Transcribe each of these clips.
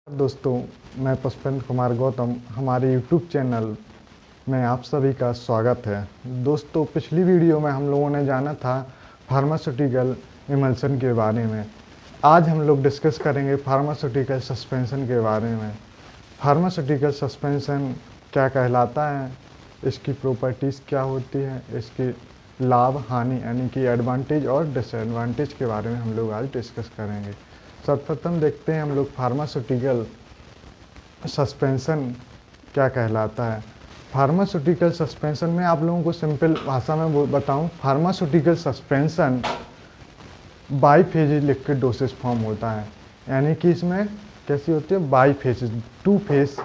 दोस्तों, मैं पुष्पेंद्र कुमार गौतम, हमारे YouTube चैनल में आप सभी का स्वागत है। दोस्तों, पिछली वीडियो में हम लोगों ने जाना था फार्मास्यूटिकल इमल्शन के बारे में। आज हम लोग डिस्कस करेंगे फार्मास्यूटिकल सस्पेंशन के बारे में। फार्मास्यूटिकल सस्पेंशन क्या कहलाता है, इसकी प्रॉपर्टीज़ क्या होती हैं, इसके लाभ हानि यानी कि एडवांटेज और डिसएडवांटेज के बारे में हम लोग आज डिस्कस करेंगे। सर्वप्रथम देखते हैं हम लोग फार्मास्यूटिकल सस्पेंशन क्या कहलाता है। फार्मास्यूटिकल सस्पेंशन में आप लोगों को सिंपल भाषा में बताऊं, pharmaceutical suspension biphase liquid dosage form होता है, यानी कि इसमें कैसी होती है, बाईफेज, टू फेज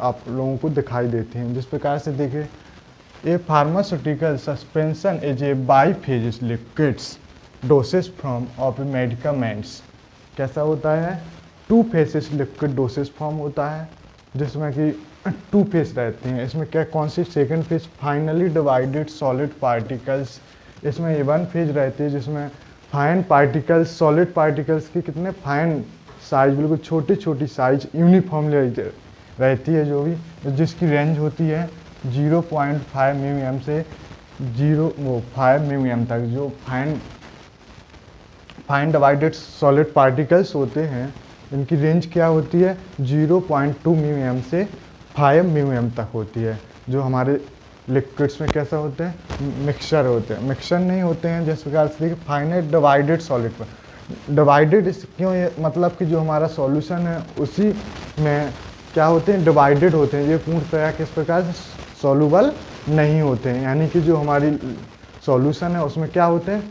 आप लोगों को दिखाई देती हैं। जिस प्रकार से देखिए, a pharmaceutical suspension is a biphase liquids dosage from of medicaments. कैसा होता है, two phases liquid dosage form होता है, जिसमें कि टू फेस रहते हैं। इसमें क्या कौन सी, second phase finely divided solid particles. इसमें ये वन फेज रहती है जिसमें फाइन पार्टिकल्स, सॉलिड पार्टिकल्स की कितने फाइन साइज, बिल्कुल छोटी छोटी साइज यूनिफॉर्मली रहती है, जो भी जिसकी रेंज होती है 0.5 mmm से 5 mmm तक। जो फाइन डिवाइडेड सॉलिड पार्टिकल्स होते हैं, इनकी रेंज क्या होती है 0.2 mmm से 5 mmm तक होती है। जो हमारे लिक्विड्स में कैसा होते हैं, मिक्सचर होते हैं, मिक्सचर नहीं होते हैं। जिस प्रकार से देखिए, फाइनाइट डिवाइडेड सॉलिड पर डिवाइडेड क्यों, ये मतलब कि जो हमारा सॉल्यूशन है उसी में क्या होते हैं, डिवाइडेड होते हैं। ये पूर्णतया किस प्रकार से सॉल्यूबल नहीं होते हैं, यानी कि जो हमारी सॉल्यूशन है उसमें क्या होते हैं,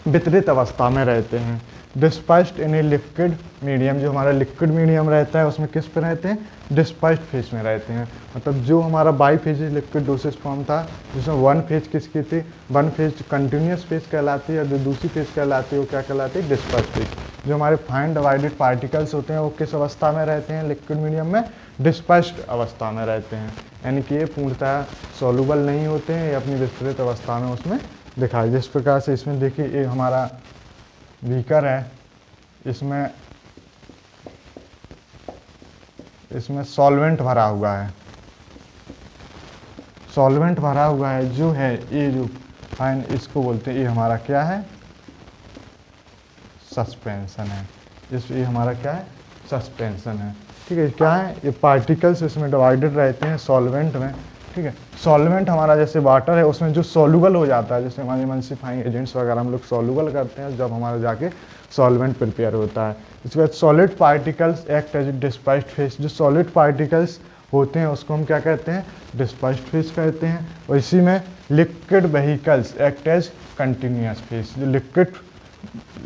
वितरित अवस्था में रहते हैं। Dispersed in a liquid medium, जो हमारा लिक्विड मीडियम रहता है उसमें किस पे रहते हैं, डिस्पर्स्ड फेज में रहते हैं। मतलब जो हमारा by phase liquid dosage form था, जिसमें वन फेज किसकी थी, वन फेज कंटिन्यूस फेज कहलाती है, और जो दूसरी फेज कहलाती है वो क्या कहलाती है, डिस्पर्स्ड फेज। जो हमारे फाइन डिवाइडेड पार्टिकल्स होते हैं वो किस अवस्था में रहते हैं, लिक्विड मीडियम में डिस्पर्स्ड अवस्था में रहते हैं, यानी कि ये पूर्णतः सॉल्यूबल नहीं होते हैं, ये अपनी विस्तृत अवस्था में उसमें दिखाई। जिस प्रकार से इसमें देखिए, ये हमारा बीकर है, इसमें सॉल्वेंट भरा हुआ है, सॉल्वेंट भरा हुआ है जो है, ये जो फाइन इसको बोलते हैं, ये हमारा क्या है, सस्पेंशन है। ये हमारा क्या है, सस्पेंशन है। ठीक है, क्या है, ये पार्टिकल्स इसमें डिवाइडेड रहते हैं सॉल्वेंट में। ठीक है, सॉल्वेंट हमारा जैसे वाटर है, उसमें जो सॉल्यूबल हो जाता है, जैसे हमारे इमल्सिफाइंग एजेंट्स वगैरह हम लोग सॉल्यूबल करते हैं जब हमारा जाके सॉल्वेंट प्रिपेयर होता है। इसके बाद solid particles act as dispersed phase. जो सॉलिड पार्टिकल्स होते हैं उसको हम क्या कहते हैं, डिस्पर्स्ड फेज कहते हैं। और इसी में liquid vehicles act as continuous phase. जो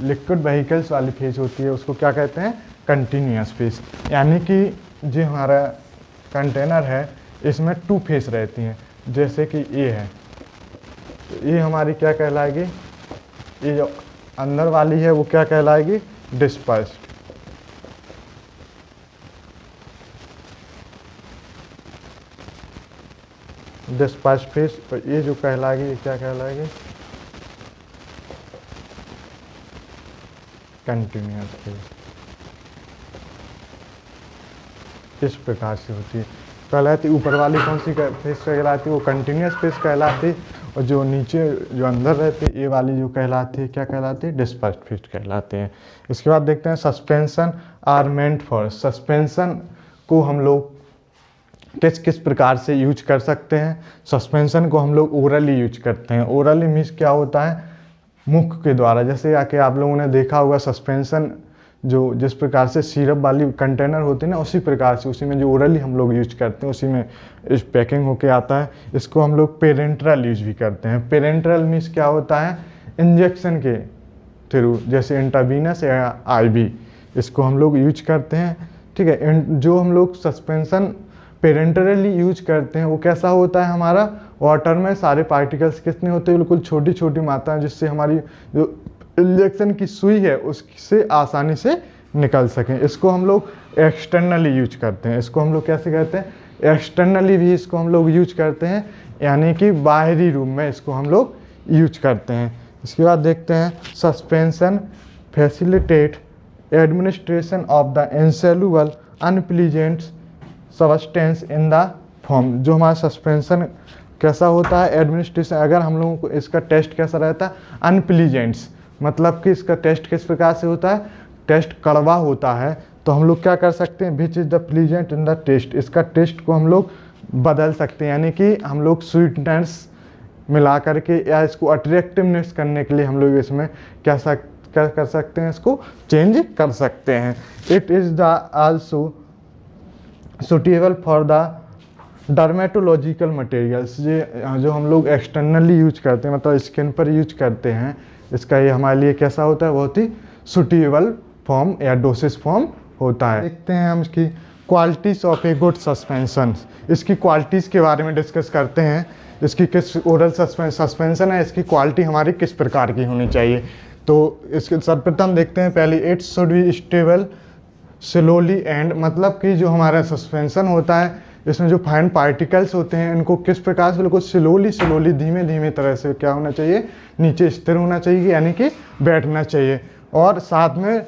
लिक्विड वेहिकल्स वाली फेज होती है उसको क्या कहते हैं, कंटिन्यूअस फेज। यानी कि जो हमारा कंटेनर है इसमें टू फेस रहती हैं, जैसे कि ये है, ये हमारी क्या कहलाएगी, ये जो अंदर वाली है वो क्या कहलाएगी, डिस्पर्स्ड। Dispersed phase. और ये जो कहलाएगी, ये क्या कहलाएगी, कंटिन्यूअस फेज। इस प्रकार से होती है, कहलाती। ऊपर वाली कौन सी फेज कहलाती है, वो कंटिन्यूअस फेज कहलाती। और जो नीचे जो अंदर रहते ये वाली जो कहलाती है, क्या कहलाती है, डिस्पर्स्ड फेज कहलाते हैं। इसके बाद देखते हैं suspension are meant for. Suspension को हम लोग किस किस प्रकार से यूज कर सकते हैं। सस्पेंशन को हम लोग ओरली यूज करते हैं। ओरली मीन्स क्या होता है, मुख के द्वारा। जैसे आके आप लोगों ने देखा होगा सस्पेंशन जो जिस प्रकार से सिरप वाली कंटेनर होते हैं ना, उसी प्रकार से उसी में जो ओरली हम लोग यूज करते हैं उसी में इस पैकिंग होके आता है। इसको हम लोग पेरेंट्रल यूज भी करते हैं। पेरेंट्रल मीन्स क्या होता है, इंजेक्शन के थ्रू, जैसे इंट्रावीनस या आईवी, इसको हम लोग यूज करते हैं। ठीक है, जो हम लोग सस्पेंशन पेरेंट्रली यूज करते हैं वो कैसा होता है, हमारा वाटर में सारे पार्टिकल्स कितने होते हैं, बिल्कुल छोटी छोटी मात्रा, जिससे हमारी जो इंजेक्शन की सुई है उससे आसानी से निकल सकें। इसको हम लोग एक्सटर्नली यूज करते हैं। इसको हम लोग कैसे कहते हैं, एक्सटर्नली भी इसको हम लोग यूज करते हैं, यानी कि बाहरी रूम में इसको हम लोग यूज करते हैं। इसके बाद देखते हैं suspension facilitate administration of the insoluble unpleasant substance in the form. जो हमारा सस्पेंशन कैसा होता है एडमिनिस्ट्रेशन, अगर हम लोगों को इसका टेस्ट कैसा रहता है अनप्लीजेंट्स, मतलब कि इसका टेस्ट किस प्रकार से होता है, टेस्ट कड़वा होता है, तो हम लोग क्या कर सकते हैं, which is the pleasant in the taste, इसका टेस्ट को हम लोग बदल सकते हैं, यानी कि हम लोग स्वीटनेस मिला करके या इसको अट्रैक्टिवनेस करने के लिए हम लोग इसमें क्या कर सकते हैं, इसको चेंज कर सकते हैं। It is the also suitable for the dermatological materials, ये जो हम लोग एक्सटर्नली यूज करते हैं, मतलब स्किन पर यूज करते हैं, इसका ये हमारे लिए कैसा होता है, बहुत ही सुटेबल फॉर्म या डोसेज फॉर्म होता है। देखते हैं हम इसकी qualities of a good suspension, इसकी क्वालिटीज़ के बारे में डिस्कस करते हैं। इसकी किस ओरल सस्पेंशन है, इसकी क्वालिटी हमारी किस प्रकार की होनी चाहिए। तो इसके सर्वप्रथम देखते हैं पहले, it should be stable slowly and, मतलब कि जो हमारा सस्पेंशन होता है इसमें जो फाइन पार्टिकल्स होते हैं इनको किस प्रकार से बिल्कुल स्लोली धीमे धीमे तरह से क्या होना चाहिए, नीचे स्थिर होना चाहिए, यानी कि बैठना चाहिए। और साथ में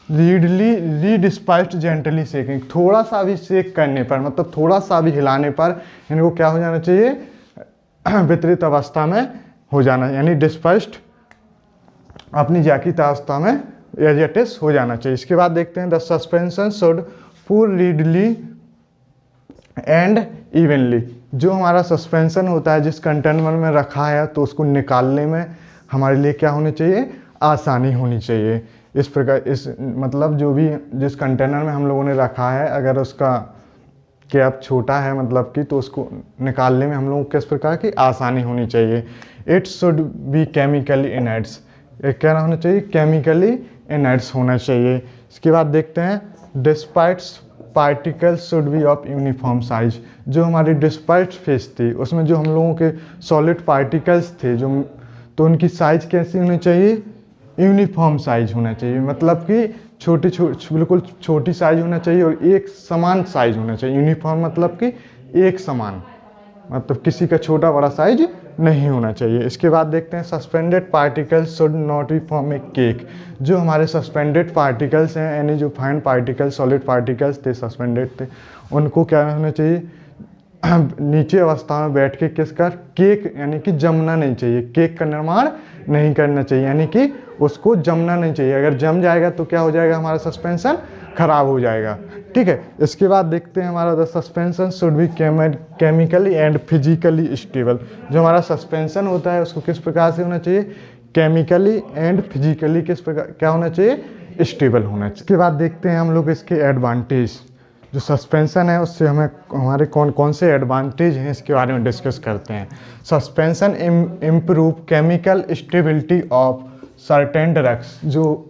रीडिस्पाइस्ड जेंटली शेकिंग, थोड़ा सा भी शेक करने पर, मतलब थोड़ा सा भी हिलाने पर इनको क्या हो जाना चाहिए, वितरित अवस्था में हो जाना, यानी डिस्पाइस्ड अपनी जाकित अवस्था में एजेटिस हो जाना चाहिए। इसके बाद देखते हैं the suspension should pour readily and evenly, जो हमारा सस्पेंशन होता है जिस कंटेनर में रखा है तो उसको निकालने में हमारे लिए क्या होनी चाहिए, आसानी होनी चाहिए। इस प्रकार इस मतलब जो भी जिस कंटेनर में हम लोगों ने रखा है अगर उसका कैप छोटा है मतलब कि, तो उसको निकालने में हम लोगों को किस प्रकार की आसानी होनी चाहिए। इट शुड बी केमिकली इनर्ट्स, एक क्या होना चाहिए, केमिकली इनर्ट्स होना चाहिए। इसके बाद देखते हैं dispersed particles should be of uniform size, जो हमारी डिस्पाइट फेस थी उसमें जो हम लोगों के सॉलिड पार्टिकल्स थे जो, तो उनकी साइज कैसी होनी चाहिए, यूनिफॉर्म साइज होना चाहिए, मतलब कि बिल्कुल छोटी साइज होना चाहिए और एक समान साइज होना चाहिए। यूनिफॉर्म मतलब कि एक समान, मतलब किसी का छोटा बड़ा साइज नहीं होना चाहिए। इसके बाद देखते हैं suspended particles should not be form A cake, जो हमारे सस्पेंडेड पार्टिकल्स हैं यानी जो फाइन पार्टिकल्स सॉलिड पार्टिकल्स थे सस्पेंडेड थे, उनको क्या होना चाहिए, नीचे अवस्था में बैठ के किसका केक, यानी कि जमना नहीं चाहिए, केक का निर्माण नहीं करना चाहिए, यानी कि उसको जमना नहीं चाहिए। अगर जम जाएगा तो क्या हो जाएगा, हमारा सस्पेंशन खराब हो जाएगा। ठीक है, इसके बाद देखते हैं हमारा the suspension should be chemically and physically stable, जो हमारा सस्पेंशन होता है उसको किस प्रकार से होना चाहिए, केमिकली एंड फिजिकली किस प्रकार क्या होना चाहिए, स्टेबल होना चाहिए। इसके बाद देखते हैं हम लोग इसके एडवांटेज, जो सस्पेंशन है उससे हमें हमारे कौन कौन से एडवांटेज हैं इसके बारे में डिस्कस करते हैं। Suspension improve chemical stability of certain drugs, जो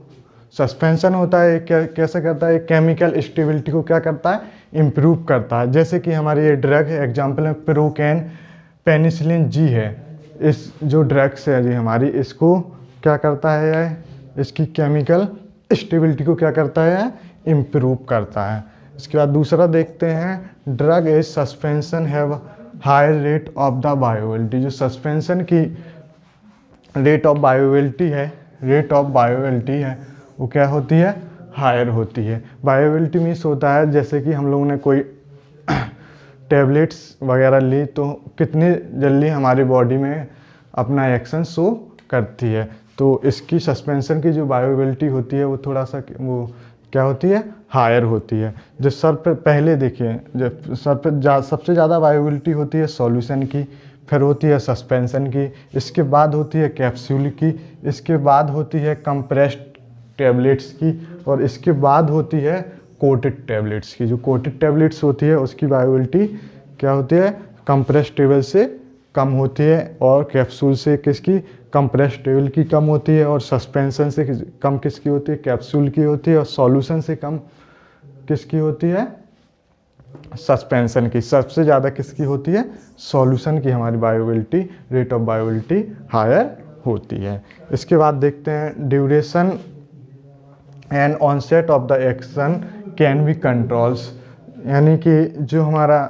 सस्पेंशन होता है कैसे करता है, केमिकल स्टेबिलिटी को क्या करता है, इम्प्रूव करता है। जैसे कि हमारी ये ड्रग है, एग्जाम्पल में प्रोकैन पेनिसिलिन जी है, इस जो ड्रग्स है जी हमारी, इसको क्या करता है, इसकी केमिकल स्टेबिलिटी को क्या करता है, इम्प्रूव करता है। इसके बाद दूसरा देखते हैं drug is suspension have high rate of the bioavailability, जो सस्पेंशन की रेट ऑफ बायोवेलिटी है वो क्या होती है, हायर होती है। बायोवेलिटी मीन्स होता है जैसे कि हम लोगों ने कोई टैबलेट्स वगैरह ली तो कितनी जल्दी हमारी बॉडी में अपना एक्शन शो करती है, तो इसकी सस्पेंशन की जो बायोवेलिटी होती है वो थोड़ा सा वो क्या होती है, हायर होती है। जो सर पे पहले देखिए, जब सर पे सबसे ज़्यादा बायोवेलिटी होती है सॉल्यूशन की, फिर होती है सस्पेंशन की, इसके बाद होती है कैप्सूल की, इसके बाद होती है कंप्रेस्ड टैबलेट्स की, और इसके बाद होती है कोटेड टैबलेट्स की। जो कोटेड टैबलेट्स होती है उसकी बायोवेलिटी क्या होती है, कंप्रेस्ड टेबल से कम होती है, और कैप्सूल से किसकी, कंप्रेस्ड टेबल की कम होती है, और सस्पेंशन से कम किसकी होती है, कैप्सूल की होती है, और सॉल्यूशन से कम किसकी होती है, सस्पेंशन की। सबसे ज़्यादा किसकी होती है, सॉल्यूशन की हमारी bioavailability, rate of bioavailability higher होती है। इसके बाद देखते हैं duration and onset of the action can be controls, यानी कि जो हमारा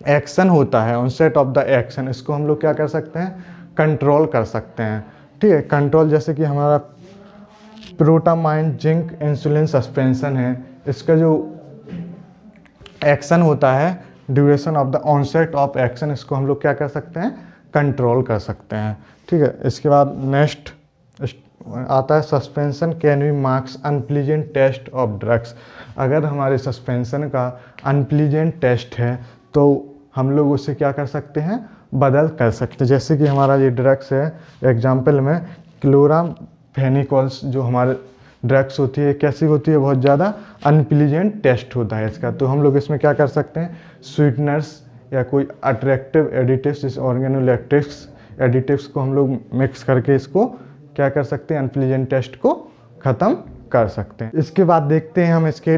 एक्शन होता है, ऑनसेट ऑफ द एक्शन, इसको हम लोग क्या कर सकते हैं, कंट्रोल कर सकते हैं। ठीक है, कंट्रोल जैसे कि हमारा प्रोटामाइन जिंक इंसुलिन सस्पेंशन है, इसका जो एक्शन होता है, duration of the onset of action, इसको हम लोग क्या कर सकते हैं, कंट्रोल कर सकते हैं। ठीक है, इसके बाद नेक्स्ट आता है suspension can be masks unpleasant taste of drugs. अगर हमारे सस्पेंशन का अनप्लीजेंट टेस्ट है तो हम लोग उससे क्या कर सकते हैं, बदल कर सकते हैं। जैसे कि हमारा ये ड्रग्स है, एग्जाम्पल में क्लोरामफेनिकोल्स जो हमारे ड्रग्स होती है, कैसी होती है, बहुत ज़्यादा अनप्लीजेंट टेस्ट होता है इसका। तो हम लोग इसमें क्या कर सकते हैं, स्वीटनर्स या कोई अट्रैक्टिव एडिटिव्स, जैसे ऑर्गेनोलैक्टिक्स एडिटिव्स को हम लोग मिक्स करके इसको क्या कर सकते हैं, अनप्लीजेंट टेस्ट को ख़त्म कर सकते हैं। इसके बाद देखते हैं हम इसके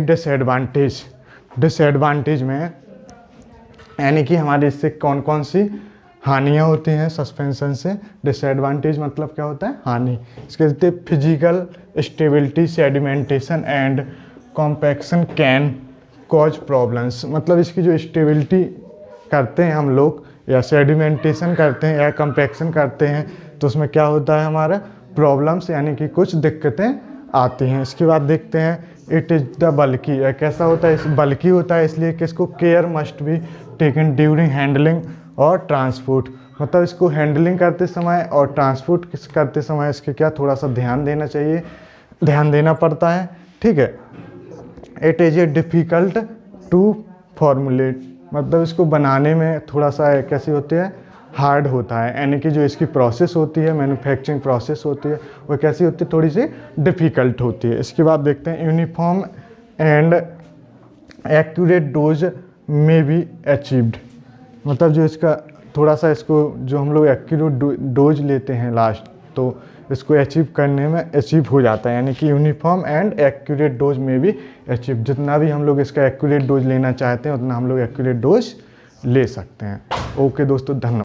डिसएडवांटेज में, यानी कि हमारे इससे कौन कौन सी हानियाँ होती हैं सस्पेंशन से। डिसएडवांटेज मतलब क्या होता है, हानि। इसके कहते हैं physical stability, sedimentation and compaction can cause problems. मतलब इसकी जो स्टेबिलिटी करते हैं हम लोग, या सेडिमेंटेशन करते हैं या कॉम्पैक्शन करते हैं, तो उसमें क्या होता है, हमारा प्रॉब्लम्स यानी कि कुछ दिक्कतें आती हैं। इसके बाद देखते हैं इट इज़ द बल्कि, कैसा होता है, इस बल्कि होता है इसलिए कि इसको care must be taken during handling और ट्रांसपोर्ट। मतलब इसको हैंडलिंग करते समय और ट्रांसपोर्ट करते समय इसके क्या थोड़ा सा ध्यान देना चाहिए, ध्यान देना पड़ता है। ठीक है, it is a difficult to formulate, मतलब इसको बनाने में थोड़ा सा कैसी होती है, हार्ड होता है, यानी कि जो इसकी प्रोसेस होती है, मैन्युफैक्चरिंग प्रोसेस होती है, वो कैसी होती है, थोड़ी सी डिफ़िकल्ट होती है। इसके बाद देखते हैं यूनिफॉर्म एंड एक्यूरेट डोज में बी अचीव्ड। मतलब जो इसका थोड़ा सा, इसको जो हम लोग एक्यूरेट डोज लेते हैं लास्ट, तो इसको अचीव करने में अचीव हो जाता है, यानी कि यूनिफॉर्म एंड एक्यूरेट डोज में भी अचीव। जितना भी हम लोग इसका एक्यूरेट डोज लेना चाहते हैं उतना हम लोग एक्यूरेट डोज ले सकते हैं। ओके दोस्तों, धन्यवाद।